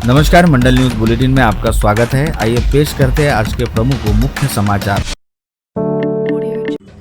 नमस्कार, मंडल news bulletin में आपका स्वागत है। आइए पेश करते हैं आज के प्रमुख व मुख्य समाचार।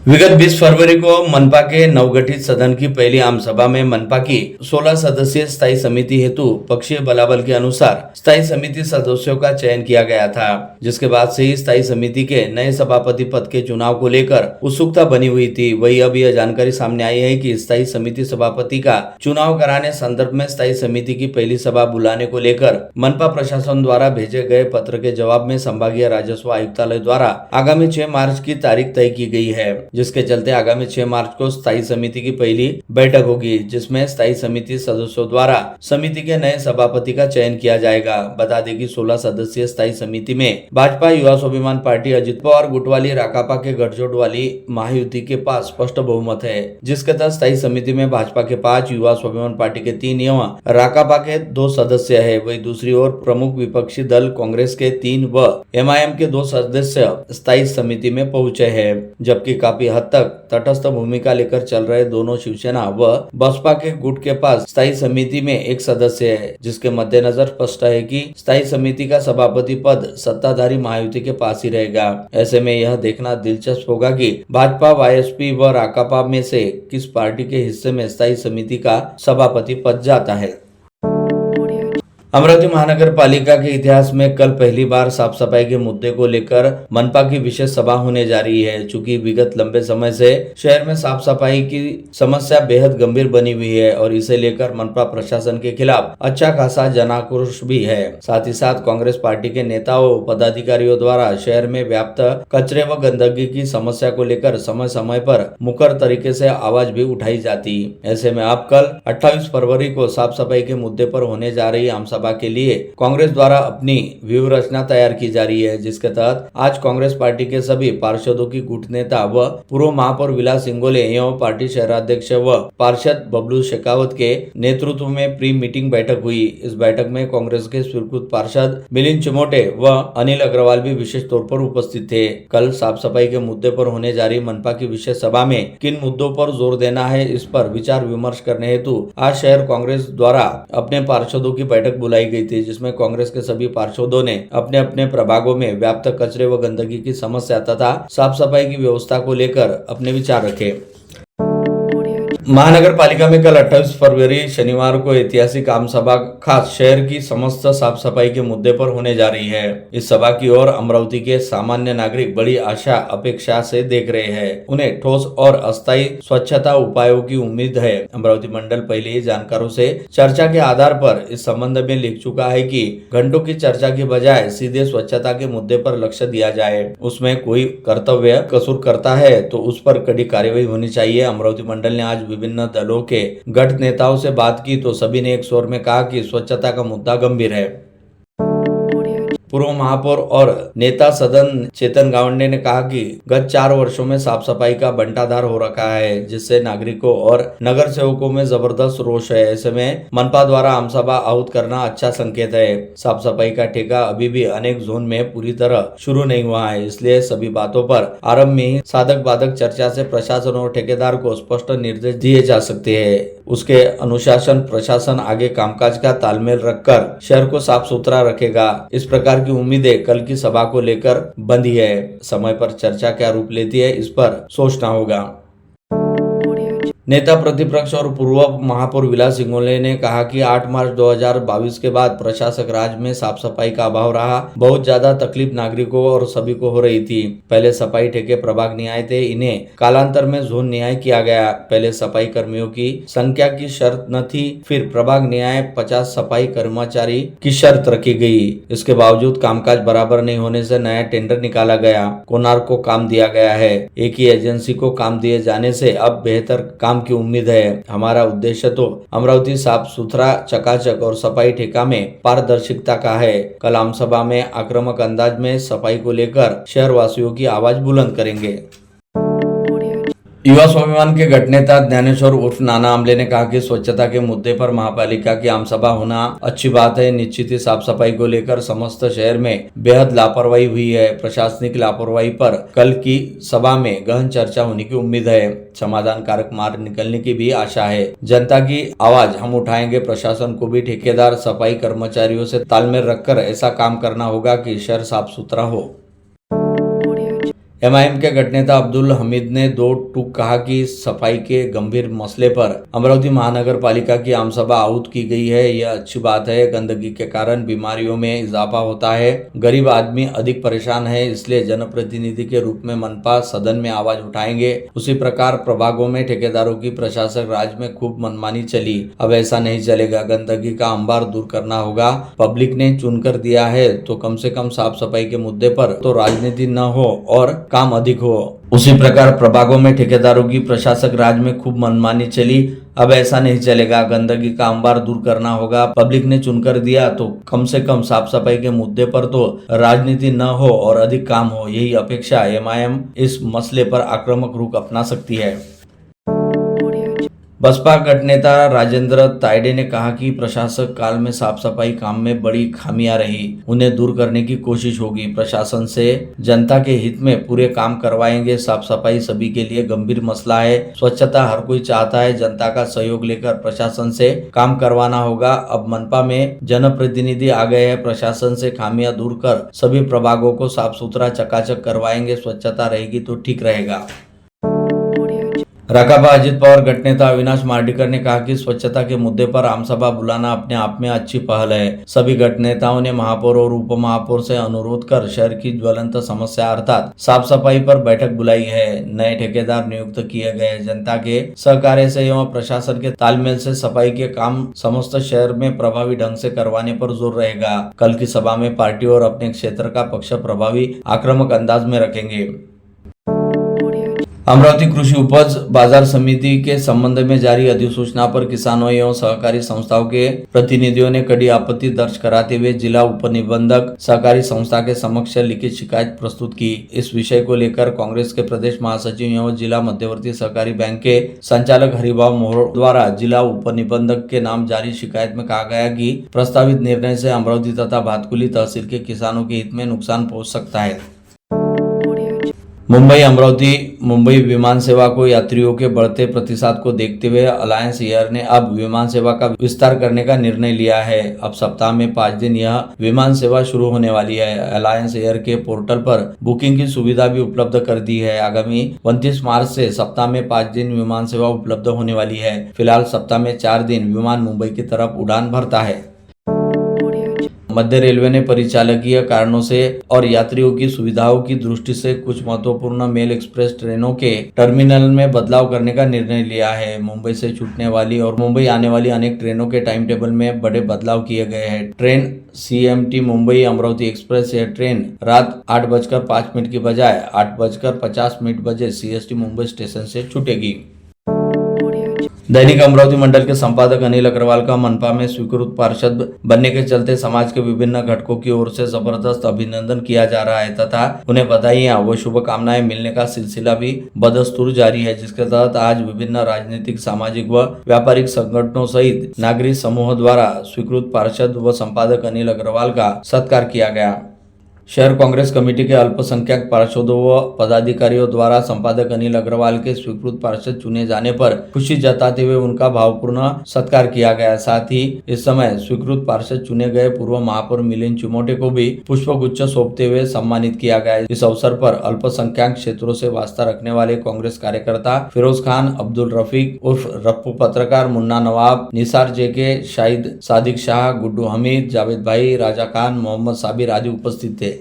विगत 20 फरवरी को मनपा के नवगठित सदन की पहली आम सभा में मनपा की 16 सदस्यीय स्थायी समिति हेतु पक्षीय बलाबल के अनुसार स्थायी समिति सदस्यों का चयन किया गया था, जिसके बाद से ही स्थायी समिति के नए सभापति पद के चुनाव को लेकर उत्सुकता बनी हुई थी। वही अब यह जानकारी सामने आई है कि स्थायी समिति सभापति का चुनाव कराने संदर्भ में स्थायी समिति की पहली सभा बुलाने को लेकर मनपा प्रशासन द्वारा भेजे गए पत्र के जवाब में संभागीय राजस्व आयुक्तालय द्वारा आगामी 6 मार्च की तारीख तय की गई है, जिसके चलते आगामी 6 मार्च को स्थायी समिति की पहली बैठक होगी, जिसमें स्थायी समिति सदस्यों द्वारा समिति के नए सभापति का चयन किया जाएगा। बता दें कि 16 सदस्यीय स्थायी समिति में भाजपा, युवा स्वाभिमान पार्टी, अजित पवार गुट वाली, राकापा के गठजोड़ वाली महायुति के पास स्पष्ट बहुमत है, जिसके तहत स्थायी समिति में भाजपा के 5, युवा स्वाभिमान पार्टी के 3 एवं राकापा के 2 सदस्य है। वही दूसरी ओर प्रमुख विपक्षी दल कांग्रेस के 3 व एमआईएम के 2 सदस्य स्थायी समिति में पहुंचे हैं, जबकि काफी हद तक तटस्थ भूमिका लेकर चल रहे दोनों शिवसेना व बसपा के गुट के पास स्थायी समिति में एक सदस्य है, जिसके मद्देनजर स्पष्ट है कि स्थायी समिति का सभापति पद सत्ताधारी महायुति के पास ही रहेगा। ऐसे में यह देखना दिलचस्प होगा कि भाजपा, वाईएसपी व राकापा में से किस पार्टी के हिस्से में स्थायी समिति का सभापति पद जाता है। अमरावती महानगर पालिका के इतिहास में कल पहली बार साफ सफाई के मुद्दे को लेकर मनपा की विशेष सभा होने जा रही है। चूंकि विगत लंबे समय से शहर में साफ सफाई की समस्या बेहद गंभीर बनी हुई है और इसे लेकर मनपा प्रशासन के खिलाफ अच्छा खासा जनाक्रोश भी है। साथ ही साथ कांग्रेस पार्टी के नेताओं व पदाधिकारियों द्वारा शहर में व्याप्त कचरे व गंदगी की समस्या को लेकर समय समय पर मुखर तरीके से आवाज भी उठाई जाती। ऐसे में अब कल 28 फरवरी को साफ सफाई के मुद्दे पर होने जा रही आम सभा के लिए कांग्रेस द्वारा अपनी व्यूह रचना तैयार की जा रही है, जिसके तहत आज कांग्रेस पार्टी के सभी पार्षदों की गुट नेता व पूर्व महापौर विलास सिंगोले एवं पार्टी शहराध्यक्ष व पार्षद बबलू शेखावत के नेतृत्व में प्री मीटिंग बैठक हुई। इस बैठक में कांग्रेस के स्वीकृत पार्षद मिलिंद चिमोटे व अनिल अग्रवाल भी विशेष तौर पर उपस्थित थे। कल साफ सफाई के मुद्दे पर होने जा रही मनपा की विशेष सभा में किन मुद्दों पर जोर देना है, इस पर विचार विमर्श करने हेतु आज शहर कांग्रेस द्वारा अपने पार्षदों की बैठक बुलाई गई थी, जिसमें कांग्रेस के सभी पार्षदों ने अपने अपने प्रभागों में व्याप्त कचरे व गंदगी की समस्या तथा साफ सफाई की व्यवस्था को लेकर अपने विचार रखे। महानगर पालिका में कल 28 फरवरी शनिवार को ऐतिहासिक आम सभा खास शहर की समस्त साफ सफाई के मुद्दे पर होने जा रही है। इस सभा की ओर अमरावती के सामान्य नागरिक बड़ी आशा अपेक्षा से देख रहे हैं। उन्हें ठोस और अस्थायी स्वच्छता उपायों की उम्मीद है। अमरावती मंडल पहले ही जानकारों से चर्चा के आधार पर इस संबंध में लिख चुका है कि घंटों की चर्चा के बजाय सीधे स्वच्छता के मुद्दे पर लक्ष्य दिया जाए। उसमें कोई कर्तव्य कसूर करता है तो उस पर कड़ी कार्यवाही होनी चाहिए। अमरावती मंडल ने आज विभिन्न दलों के गठ नेताओं से बात की तो सभी ने एक स्वर में कहा कि स्वच्छता का मुद्दा गंभीर है। पूर्व महापौर और नेता सदन चेतन गावंडे ने कहा कि गत 4 वर्षों में साफ सफाई का बंटाधार हो रखा है, जिससे नागरिकों और नगर सेवकों में जबरदस्त रोष है। ऐसे में मनपा द्वारा आमसभा आहूत करना अच्छा संकेत है। साफ सफाई का ठेका अभी भी अनेक जोन में पूरी तरह शुरू नहीं हुआ है, इसलिए सभी बातों पर आरंभ में ही साधक बाधक चर्चा से प्रशासन और ठेकेदार को स्पष्ट निर्देश दिए जा सकते हैं। उसके अनुशासन प्रशासन आगे कामकाज का तालमेल रखकर शहर को साफ सुथरा रखेगा। इस प्रकार की उम्मीदें कल की सभा को लेकर बंधी है। समय पर चर्चा क्या रूप लेती है, इस पर सोचना होगा। नेता प्रतिपक्ष और पूर्व महापौर विलास सिंगोले ने कहा कि 8 मार्च 2022 के बाद प्रशासक राज में साफ सफाई का अभाव रहा। बहुत ज्यादा तकलीफ नागरिकों और सभी को हो रही थी। पहले सफाई ठेके प्रभाग न्याय थे, इन्हें कालांतर में जोन न्याय किया गया। पहले सफाई कर्मियों की संख्या की शर्त न थी, फिर प्रभाग न्याय 50 सफाई कर्मचारी की शर्त रखी गई। इसके बावजूद कामकाज बराबर नहीं होने से नया टेंडर निकाला गया। कोणार्क को काम दिया गया है। एक ही एजेंसी को काम दिए जाने से अब बेहतर काम की उम्मीद है। हमारा उद्देश्य तो अमरावती साफ सुथरा, चकाचक और सफाई ठेका में पारदर्शिता का है। कल आम सभा में आक्रामक अंदाज में सफाई को लेकर शहर वासियों की आवाज बुलंद करेंगे। युवा स्वाभिमान के गठनेता ज्ञानेश्वर उर्फ नाना आमले ने कहा कि स्वच्छता के मुद्दे पर महापालिका की आमसभा होना अच्छी बात है। निश्चित ही साफ सफाई को लेकर समस्त शहर में बेहद लापरवाही हुई है। प्रशासनिक लापरवाही पर कल की सभा में गहन चर्चा होने की उम्मीद है। समाधान कारक मार्ग निकलने की भी आशा है। जनता की आवाज हम उठाएंगे। प्रशासन को भी ठेकेदार सफाई कर्मचारियों से तालमेल रखकर ऐसा काम करना होगा कि शहर साफ सुथरा हो। एमआईएम के गठनेता अब्दुल हमीद ने दो टूक कहा कि सफाई के गंभीर मसले पर अमरावती महानगर पालिका की आमसभा आहूत की गई है। यह अच्छी बात है। गंदगी के कारण बीमारियों में इजाफा होता है। गरीब आदमी अधिक परेशान है, इसलिए जनप्रतिनिधि के रूप में मनपा सदन में आवाज उठाएंगे। उसी प्रकार प्रभागों में ठेकेदारों की प्रशासक राज में खूब मनमानी चली। अब ऐसा नहीं चलेगा। गंदगी का अंबार दूर करना होगा। पब्लिक ने चुनकर दिया है तो कम से कम साफ सफाई के मुद्दे पर तो राजनीति न हो और काम अधिक हो। उसी प्रकार प्रभागों में ठेकेदारों की प्रशासक राज में खूब मनमानी चली। अब ऐसा नहीं चलेगा। गंदगी का अंबार दूर करना होगा। पब्लिक ने चुनकर दिया तो कम से कम साफ सफाई के मुद्दे पर तो राजनीति न हो और अधिक काम हो। यही अपेक्षा एमआईएम इस मसले पर आक्रामक रुख अपना सकती है। बसपा गठनेता राजेंद्र तायडे ने कहा कि प्रशासक काल में साफ सफाई काम में बड़ी खामियां रही, उन्हें दूर करने की कोशिश होगी। प्रशासन से जनता के हित में पूरे काम करवाएंगे। साफ सफाई सभी के लिए गंभीर मसला है। स्वच्छता हर कोई चाहता है। जनता का सहयोग लेकर प्रशासन से काम करवाना होगा। अब मनपा में जनप्रतिनिधि आ गए हैं। प्रशासन से खामियां दूर कर सभी प्रभागों को साफ सुथरा चकाचक करवाएंगे। स्वच्छता रहेगी तो ठीक रहेगा। राकापा अजित पवार गठनेता अविनाश मार्डीकर ने कहा कि स्वच्छता के मुद्दे पर आमसभा बुलाना अपने आप में अच्छी पहल है। सभी गठनेताओं ने महापौर और उप महापौर से अनुरोध कर शहर की ज्वलंत समस्या अर्थात साफ सफाई पर बैठक बुलाई है। नए ठेकेदार नियुक्त किए गए। जनता के सहकार्य से एवं प्रशासन के तालमेल से सफाई के काम समस्त शहर में प्रभावी ढंग से करवाने पर जोर रहेगा। कल की सभा में पार्टी और अपने क्षेत्र का पक्ष प्रभावी आक्रामक अंदाज में रखेंगे। अमरावती कृषि उपज बाजार समिति के संबंध में जारी अधिसूचना पर किसानों एवं सहकारी संस्थाओं के प्रतिनिधियों ने कड़ी आपत्ति दर्ज कराते हुए जिला उपनिबंधक सहकारी संस्था के समक्ष लिखित शिकायत प्रस्तुत की। इस विषय को लेकर कांग्रेस के प्रदेश महासचिव एवं जिला मध्यवर्ती सहकारी बैंक के संचालक हरिभाव मोहर द्वारा जिला उपनिबंधक के नाम जारी शिकायत में कहा गया कि प्रस्तावित निर्णय से अमरावती तथा भातकुली तहसील के किसानों के हित में नुकसान पहुँच सकता है। मुंबई अमरावती मुंबई विमान सेवा को यात्रियों के बढ़ते प्रतिशत को देखते हुए अलायंस एयर ने अब विमान सेवा का विस्तार करने का निर्णय लिया है। अब सप्ताह में 5 दिन यह विमान सेवा शुरू होने वाली है। अलायंस एयर के पोर्टल पर बुकिंग की सुविधा भी उपलब्ध कर दी है। आगामी 29 मार्च से सप्ताह में 5 दिन विमान सेवा उपलब्ध होने वाली है। फिलहाल सप्ताह में 4 दिन विमान मुंबई की तरफ उड़ान भरता है। मध्य रेलवे ने परिचालकीय कारणों से और यात्रियों की सुविधाओं की दृष्टि से कुछ महत्वपूर्ण मेल एक्सप्रेस ट्रेनों के टर्मिनल में बदलाव करने का निर्णय लिया है। मुंबई से छूटने वाली और मुंबई आने वाली अनेक ट्रेनों के टाइम टेबल में बड़े बदलाव किए गए हैं। Train CMT Mumbai Amravati express यह ट्रेन रात 8:05 की बजाय 8:50 बजे CST मुंबई स्टेशन से छूटेगी। दैनिक अमरावती मंडल के संपादक अनिल अग्रवाल का मनपा में स्वीकृत पार्षद बनने के चलते समाज के विभिन्न घटकों की ओर से जबरदस्त अभिनंदन किया जा रहा है तथा उन्हें बधाइयां व शुभकामनाएं मिलने का सिलसिला भी बदस्तूर जारी है, जिसके तहत आज विभिन्न राजनीतिक, सामाजिक व व्यापारिक संगठनों सहित नागरिक समूह द्वारा स्वीकृत पार्षद व संपादक अनिल अग्रवाल का सत्कार किया गया। शहर कांग्रेस कमेटी के अल्पसंख्यक पार्षदों व पदाधिकारियों द्वारा संपादक अनिल अग्रवाल के स्वीकृत पार्षद चुने जाने पर खुशी जताते हुए उनका भावपूर्ण सत्कार किया गया। साथ ही इस समय स्वीकृत पार्षद चुने गए पूर्व महापौर मिलिंद चिमोटे को भी पुष्पगुच्छ सौंपते हुए सम्मानित किया गया। इस अवसर पर अल्पसंख्यक क्षेत्रों से वास्ता रखने वाले कांग्रेस कार्यकर्ता फिरोज खान, अब्दुल रफीक उर्फ रप्पू, पत्रकार मुन्ना नवाब, निसार JK, शाहिद सादिक शाह, गुड्डू हमीद, जावेद भाई, राजा खान, मोहम्मद साबिर आदि उपस्थित थे।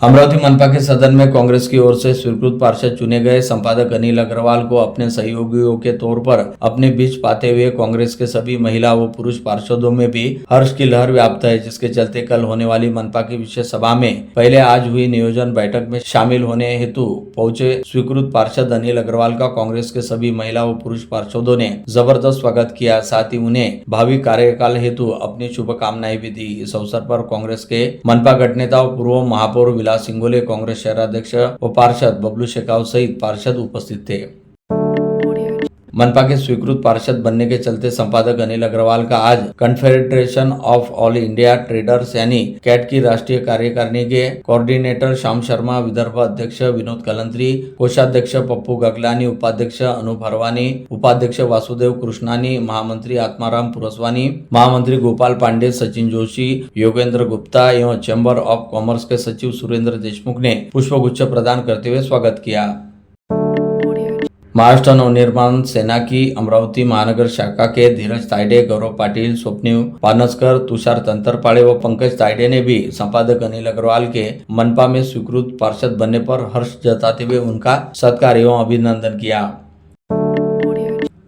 अमरावती मनपा के सदन में कांग्रेस की ओर से स्वीकृत पार्षद चुने गए संपादक अनिल अग्रवाल को अपने सहयोगियों के तौर पर अपने बीच पाते हुए कांग्रेस के सभी महिला व पुरुष पार्षदों में भी हर्ष की लहर व्याप्त है, जिसके चलते कल होने वाली मनपा की विशेष सभा में पहले आज हुई नियोजन बैठक में शामिल होने हेतु पहुंचे स्वीकृत पार्षद अनिल अग्रवाल का कांग्रेस के सभी महिला व पुरुष पार्षदों ने जबरदस्त स्वागत किया। साथ ही उन्हें भावी कार्यकाल हेतु अपनी शुभकामनाएं भी दी। इस अवसर पर कांग्रेस के मनपा गठनेता व पूर्व महापौर विलास सिंगोले, कांग्रेस शहराध्यक्ष व पार्षद बबलू शेखाव सहित पार्षद उपस्थित थे। मनपा के स्वीकृत पार्षद बनने के चलते संपादक अनिल अग्रवाल का आज confederation of all India traders यानी कैट की राष्ट्रीय कार्यकारिणी के कोऑर्डिनेटर श्याम शर्मा, विदर्भ अध्यक्ष विनोद कलंत्री, कोषाध्यक्ष पप्पू गगलानी, उपाध्यक्ष अनूप हरवानी, उपाध्यक्ष वासुदेव कृष्णानी, महामंत्री आत्माराम पुरस्वानी, महामंत्री गोपाल पांडे, सचिन जोशी, योगेंद्र गुप्ता एवं चैम्बर ऑफ कॉमर्स के सचिव सुरेंद्र देशमुख ने पुष्पगुच्छ प्रदान करते हुए स्वागत किया। महाराष्ट्र नवनिर्माण सेना की अमरावती महानगर शाखा के धीरज तायडे, गौरव पाटिल, स्वप्निल पानसकर, तुषार तंत्रपाड़े व पंकज तायडे ने भी संपादक अनिल अग्रवाल के मनपा में स्वीकृत पार्षद बनने पर हर्ष जताते हुए उनका सत्कार एवं अभिनंदन किया।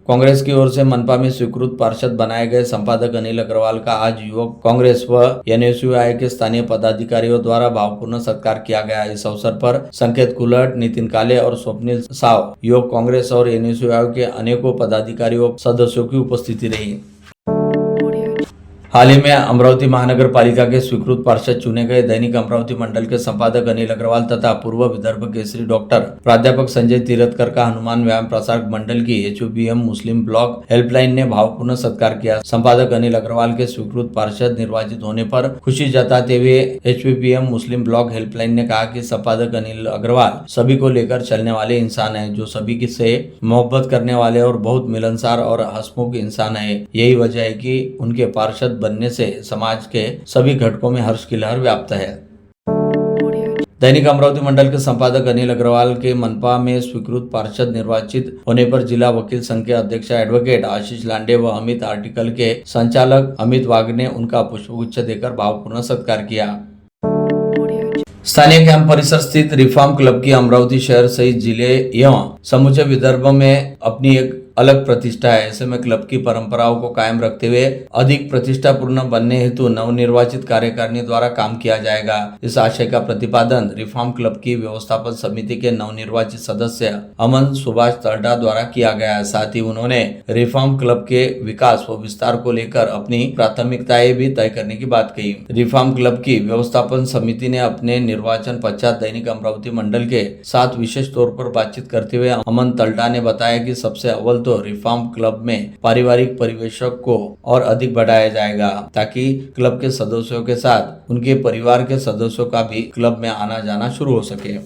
कांग्रेस की ओर से मनपा में स्वीकृत पार्षद बनाए गए संपादक अनिल अग्रवाल का आज युवक कांग्रेस व एनएसयूआई के स्थानीय पदाधिकारियों द्वारा भावपूर्ण सत्कार किया गया। इस अवसर पर संकेत कुलट, नितिन काले और स्वप्निल साव, युवक कांग्रेस और एनएसयूआई के अनेकों पदाधिकारियों सदस्यों की उपस्थिति रही। हाल ही में अमरावती महानगर पालिका के स्वीकृत पार्षद चुने गए दैनिक अमरावती मंडल के संपादक अनिल अग्रवाल तथा पूर्व विदर्भ केसरी डॉक्टर प्राध्यापक संजय तीरथकर का हनुमान व्यायाम प्रसारक मंडल की HVPM मुस्लिम ब्लॉक हेल्पलाइन ने भावपूर्ण सत्कार किया। संपादक अनिल अग्रवाल के स्वीकृत पार्षद निर्वाचित होने पर खुशी जताते हुए HVPM मुस्लिम ब्लॉक हेल्पलाइन ने कहा कि संपादक अनिल अग्रवाल सभी को लेकर चलने वाले इंसान है, जो सभी से मोहब्बत करने वाले और बहुत मिलनसार और हंसमुख इंसान है। यही वजह है कि उनके पार्षद बनने से समाज के सभी घटकों में हर्ष की लहर व्याप्त है। दैनिक अमरावती मंडल के संपादक अनिल अग्रवाल के मनपा में स्वीकृत पार्षद निर्वाचित होने पर जिला वकील संघ के अध्यक्ष एडवोकेट आशीष लांडे व अमित आर्टिकल के संचालक अमित वाघ ने उनका पुष्पगुच्छ देकर भावपूर्ण सत्कार किया। स्थानीय कैंप परिसर स्थित रिफॉर्म क्लब की अमरावती शहर सहित जिले एवं समूचे विदर्भ में अपनी एक अलग प्रतिष्ठा है। ऐसे में क्लब की परंपराओं को कायम रखते हुए अधिक प्रतिष्ठापूर्ण बनने हेतु नवनिर्वाचित कार्यकारिणी द्वारा काम किया जाएगा। इस आशय का प्रतिपादन रिफॉर्म क्लब की व्यवस्थापन समिति के नवनिर्वाचित सदस्य अमन सुभाष तलडा द्वारा किया गया। साथ ही उन्होंने रिफॉर्म क्लब के विकास व विस्तार को लेकर अपनी प्राथमिकताएं भी तय करने की बात कही। रिफॉर्म क्लब की व्यवस्थापन समिति ने अपने निर्वाचन पश्चात दैनिक अमरावती मंडल के साथ विशेष तौर पर बातचीत करते हुए अमन तलडा ने बताया कि सबसे अव्वल तो रिफॉर्म क्लब में पारिवारिक परिवेशक को और अधिक बढ़ाया जाएगा, ताकि क्लब के सदस्यों के साथ उनके परिवार के सदस्यों का भी क्लब में आना जाना शुरू हो सके।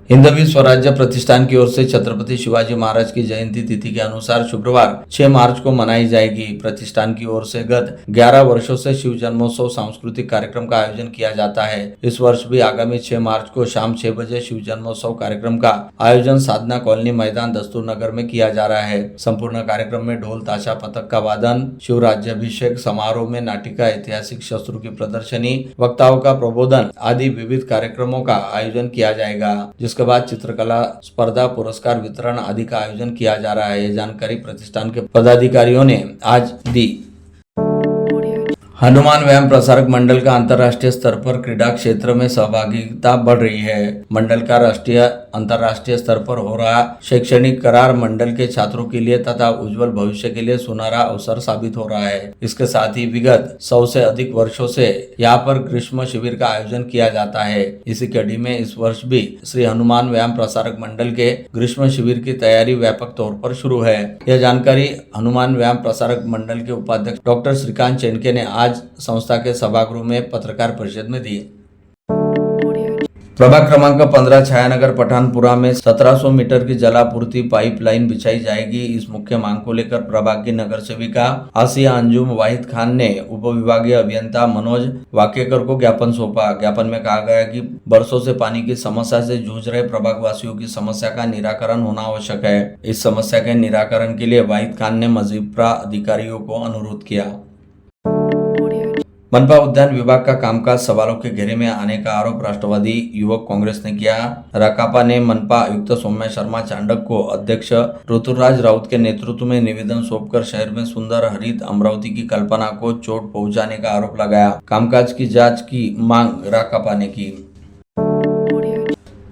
हिंदवी स्वराज्य प्रतिष्ठान की ओर से छत्रपति शिवाजी महाराज की जयंती तिथि के अनुसार शुक्रवार 6 मार्च को मनाई जाएगी। प्रतिष्ठान की ओर से गत 11 वर्षों से शिव जन्मोत्सव सांस्कृतिक कार्यक्रम का आयोजन किया जाता है। इस वर्ष भी आगामी 6 मार्च को शाम 6 बजे शिव जन्मोत्सव कार्यक्रम का आयोजन साधना कॉलोनी मैदान दस्तूर नगर में किया जा रहा है। संपूर्ण कार्यक्रम में ढोल, ताशा, पतक का वादन, शिव राज्याभिषेक समारोह में नाटिका, ऐतिहासिक शस्त्रों की प्रदर्शनी, वक्ताओं का प्रबोधन आदि विविध कार्यक्रमों का आयोजन किया जाएगा। जिसके बाद चित्रकला स्पर्धा, पुरस्कार वितरण आदि का आयोजन किया जा रहा है। ये जानकारी प्रतिष्ठान के पदाधिकारियों ने आज दी। हनुमान व्यायाम प्रसारक मंडल का अंतर्राष्ट्रीय स्तर पर क्रीडा क्षेत्र में सहभागिता बढ़ रही है। मंडल का राष्ट्रीय अंतर्राष्ट्रीय स्तर पर हो रहा शैक्षणिक करार मंडल के छात्रों के लिए तथा उज्जवल भविष्य के लिए सुनहरा अवसर साबित हो रहा है। इसके साथ ही विगत 100 से अधिक वर्षों से यहाँ पर ग्रीष्म शिविर का आयोजन किया जाता है। इसी कड़ी में इस वर्ष भी श्री हनुमान व्यायाम प्रसारक मंडल के ग्रीष्म शिविर की तैयारी व्यापक तौर पर शुरू है। यह जानकारी हनुमान व्यायाम प्रसारक मंडल के उपाध्यक्ष डॉक्टर श्रीकांत चेनके ने आज संस्था के सभागृह में पत्रकार परिषद में दी। प्रभाग क्रमांक 15 छायानगर पठानपुरा में 1700 मीटर की जलापूर्ति पाइपलाइन बिछाई जाएगी। इस मुख्य मांग को लेकर प्रभाग की नगर सेविका आसिया अंजुम वाहिद खान ने उप विभागीय अभियंता मनोज वाकेकर को ज्ञापन सौंपा। ज्ञापन में कहा गया कि बरसों से पानी की समस्या से जूझ रहे प्रभाग वासियों की समस्या का निराकरण होना आवश्यक है। इस समस्या के निराकरण के लिए वाहिद खान ने मजीप्रा अधिकारियों को अनुरोध किया। मनपा उद्यान विभाग का कामकाज सवालों के घेरे में आने का आरोप राष्ट्रवादी युवक कांग्रेस ने किया। राकापा ने मनपा आयुक्त सौम्या शर्मा चांडक को अध्यक्ष ऋतुराज राउत के नेतृत्व में निवेदन सौंपकर शहर में सुंदर हरित अमरावती की कल्पना को चोट पहुंचाने का आरोप लगाया। कामकाज की जांच की मांग राकापा ने की।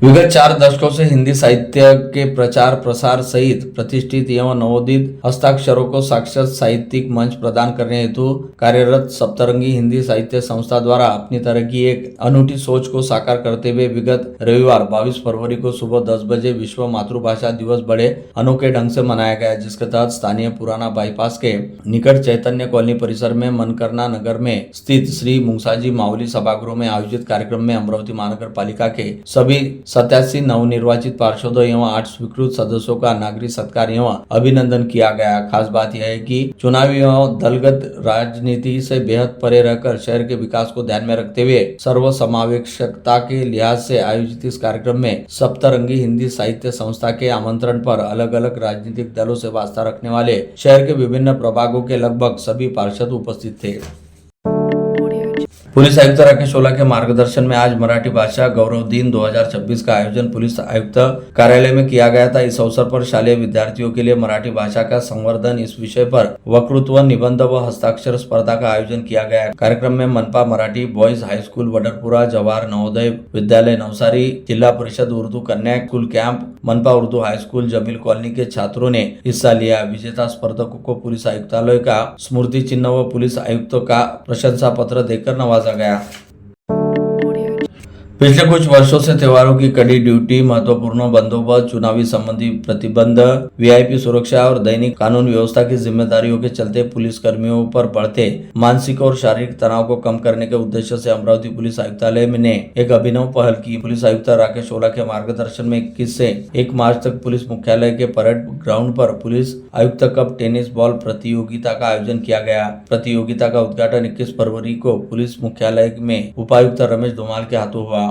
विगत 4 दशकों से हिंदी साहित्य के प्रचार प्रसार सहित प्रतिष्ठित एवं नवोदित हस्ताक्षरों को साक्षात साहित्यिक मंच प्रदान करने हेतु कार्यरत सप्तरंगी हिंदी साहित्य संस्था द्वारा अपनी तरह की एक अनूठी सोच को साकार करते हुए विगत रविवार 22 फरवरी को सुबह 10 बजे विश्व मातृभाषा दिवस बड़े अनोखे ढंग से मनाया गया, जिसके तहत स्थानीय पुराना बाईपास के निकट चैतन्य कॉलोनी परिसर में मनकरना नगर में स्थित श्री मुंगसाजी मावली सभागृह में आयोजित कार्यक्रम में अमरावती महानगर पालिका के सभी 87 नवनिर्वाचित पार्षदों एवं 8 स्वीकृत सदस्यों का नागरिक सत्कार एवं अभिनंदन किया गया। खास बात यह है कि चुनावी एवं दलगत राजनीति से बेहद परे रहकर शहर के विकास को ध्यान में रखते हुए सर्वसमावेशकता के लिहाज से आयोजित इस कार्यक्रम में सप्तरंगी हिंदी साहित्य संस्था के आमंत्रण पर अलग अलग राजनीतिक दलों से वास्ता रखने वाले शहर के विभिन्न प्रभागों के लगभग सभी पार्षद उपस्थित थे। पुलिस आयुक्त राकेश ओला के मार्गदर्शन में आज मराठी भाषा गौरव दिन 2026 का आयोजन पुलिस आयुक्त कार्यालय में किया गया था। इस अवसर पर शालेय विद्यार्थियों के लिए मराठी भाषा का संवर्धन इस विषय पर वक्तृत्व, निबंध व हस्ताक्षर स्पर्धा का आयोजन किया गया। कार्यक्रम में मनपा Marathi boys high school Vadarpura, Jawahar Navodaya Vidyalaya Navsari, जिला परिषद उर्दू कन्या स्कूल कैंप, मनपा Urdu high school Jamil colony के छात्रों ने हिस्सा लिया। विजेता स्पर्धकों को पुलिस आयुक्तालय का स्मृति चिन्ह व पुलिस आयुक्त का प्रशंसा पत्र देकर नवाजा गया। पिछले कुछ वर्षों से त्योहारों की कड़ी ड्यूटी, महत्वपूर्ण बंदोबस्त, चुनावी संबंधी प्रतिबंध, वीआईपी सुरक्षा और दैनिक कानून व्यवस्था की जिम्मेदारियों के चलते पुलिस कर्मियों पर बढ़ते मानसिक और शारीरिक तनाव को कम करने के उद्देश्य से अमरावती पुलिस आयुक्तालय ने एक अभिनव पहल की। पुलिस आयुक्त राकेश ओला के मार्गदर्शन में 21 से 1 मार्च तक पुलिस मुख्यालय के परेड ग्राउंड पर पुलिस आयुक्त कप टेनिस बॉल प्रतियोगिता का आयोजन किया गया। प्रतियोगिता का उद्घाटन 21 फरवरी को पुलिस मुख्यालय में उपायुक्त रमेश धुमाल के हाथों हुआ।